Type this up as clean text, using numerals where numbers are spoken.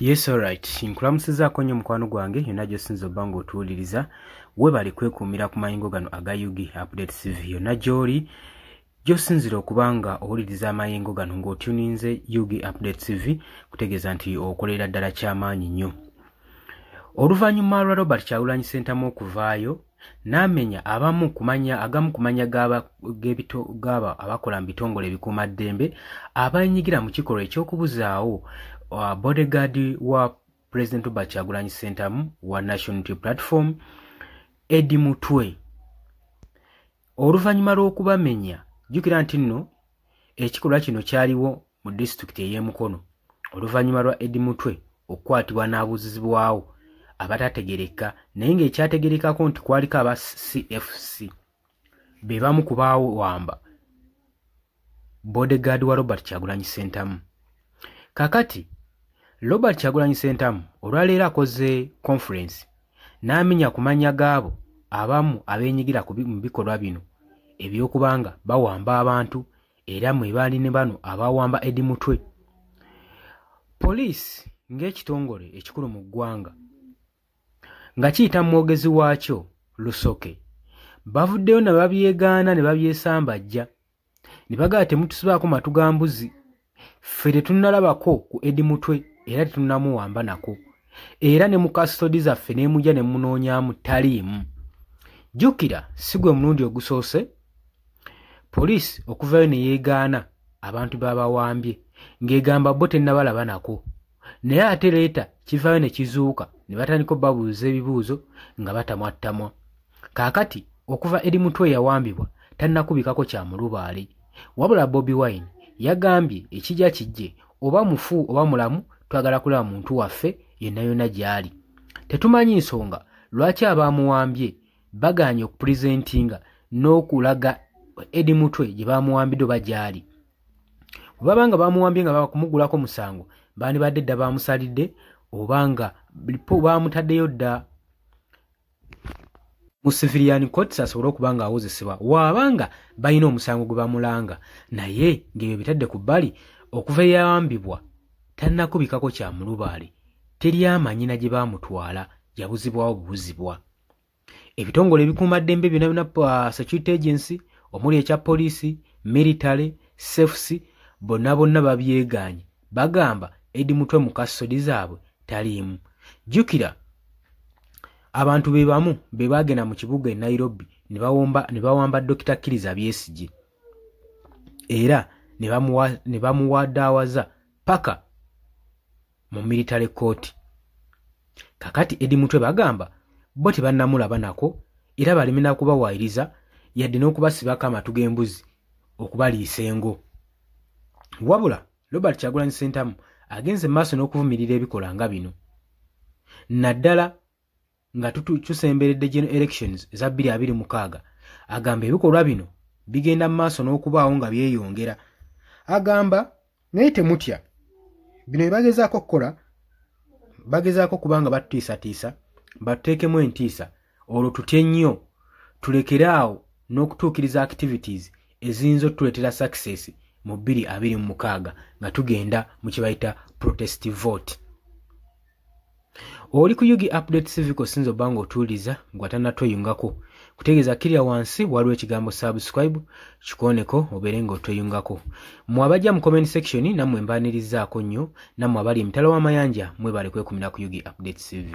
Yes, alright. Nkulamusizaako nnyo mukwano gwange yonna gy'osinza obba ng'otuwuliriza. Weebale kwekuumira ku mayingo gano aga Yugi Update TV. Yonna gy'oli gy'osinzira okuba nga owuliriza amayingo gano ng'otuninze Yugi Update TV kutegeeza nti okolera ddala ky'amaanyi nnyo. Oluvannyuma lwa Robert Kyagulanyi Ssentamu okuvaayo n'amenya agamu ku manya g'aba abakola mu bitongole ebikuumaddembe abaanyigira mu kikolwa eky'okubuzaawo bodyguard wa President Robert Kyagulanyi Ssentamu wa National Unity Platform Eddie Mutwe. Oluvannyuma lw'okubamenya jjukira nti nno ekikolwa kino kyaliwo mu disitulikiti ey'e Mukono. Oluvannyuma lwa Eddie Mutwe okukwatibwa n'abuuzibwawo abatategereka naye ng'ekyategerekako nti kwaliko aba CFC be bamu ku baawamba bodyguard wa Robert Kyagulanyi Ssentamu. Kakati Robert Kyagulanyi Ssentamu olwaleero akoze conference n'amenya ku mannya gaabo abamu abeenyigira mu bikolwa bino eby'okubanga bawamba abantu era mwe baali ne bano abawamba Eddie Mutwe. Poliisi ng'ekitongole ekikulu mu ggwanga nga kiyita mu mwogezi waakyo Lusoke bavuddeyo ne babyegaana ne babyesambajja ne bagamba temutusibaako matu ga mbuzi, ffe tetunnalabako ku Eddie Mutwe era tetunnamuwamba nako, era ne mu kasitodi zaffe n'emujja ne munoonyaamu taliimu. Jjukira si gwe mulundi ogusoose poliisi okuvayo ne yeegaana abantu babawambye ng'egamba bo tennabalaba nako, naye ate leeta kivaayo ne kizuuka ne batandika babuuza ebibuuzo nga batamwattamwa. Kaakati okuva Eddie Mutwe yawambibwa tannakubikako kya mulubaale, wabula Bobi Wine yagambye ekijja kijje oba mufu oba mulamu twagala kulaba muntu waffe yenna yonna gy'ali. Tetumanyi nsonga lwaki abaamuwambye bagaanye okupurezentinga n'okulaga Eddie Mutwe gye baamuwambidde oba gy'ali. Bwe baba nga baamuwambye nga bakumugulako musango bandibadde dda baamusalidde oba nga baamutaddeyo dda mu civilian courts asobole okuba nga awozesebwa waabanga balina omusango gwe bamulanga, naye ng'ebyo bitadde ku bbali okuva eyawambibwa tannakubikako kya mulubaale, teri amanyina gye baamutwala, yabuzibwawo bubuzibwa. Ebitongole ebikuumaddembe byonna security agency omuli ekya poliisi, military, SAFC bonna babyegaanye bagamba Eddie Mutwe mu kasodi zaabwe taliimu. Jjukira abantu be bamu be baagenda mu kibuga e Nairobi ne bawamba Dr. Kiriza Besigye era ne bamuwadaawaza paka mu military court. Kakati Eddie Mutwe bagamba bo tebannamulaba nako era balimina kubawaayiriza yadde n'okubasibako amatu g'embuzi okubaliisa engo. Wabula Robert Kyagulanyi Ssentamu agenze maaso n'okuvumirira ebikola nga bino, naddala nga tusemberedde general elections eza 2026 agamba ebikolwa bino bigenda mu maaso n'okubaawo nga byeyongera. Agamba naye temutya bino bye bagezaako okukola, bagezaako kubanga batutiisatiisa batuteekemu entiisa olwo tutye nnyo tulekere awo n'okutuukiriza activities eziyinza otuleetera success mu 2026 nga tugenda mu kye bayita protest vote. Oli ku Yugi Update TV kosinza obba ng'otuwuliriza ng'atannatweyungako kutegeeza kirya wansi waliwo ekigambo subscribe kikooneko obeere ng'otweyungako. Mmwe abajja mu comment section nammwe mbaanirizaako nnyo, nammwe abali emitala w'amayanja mwebale kwekumira ku Yugi Update TV.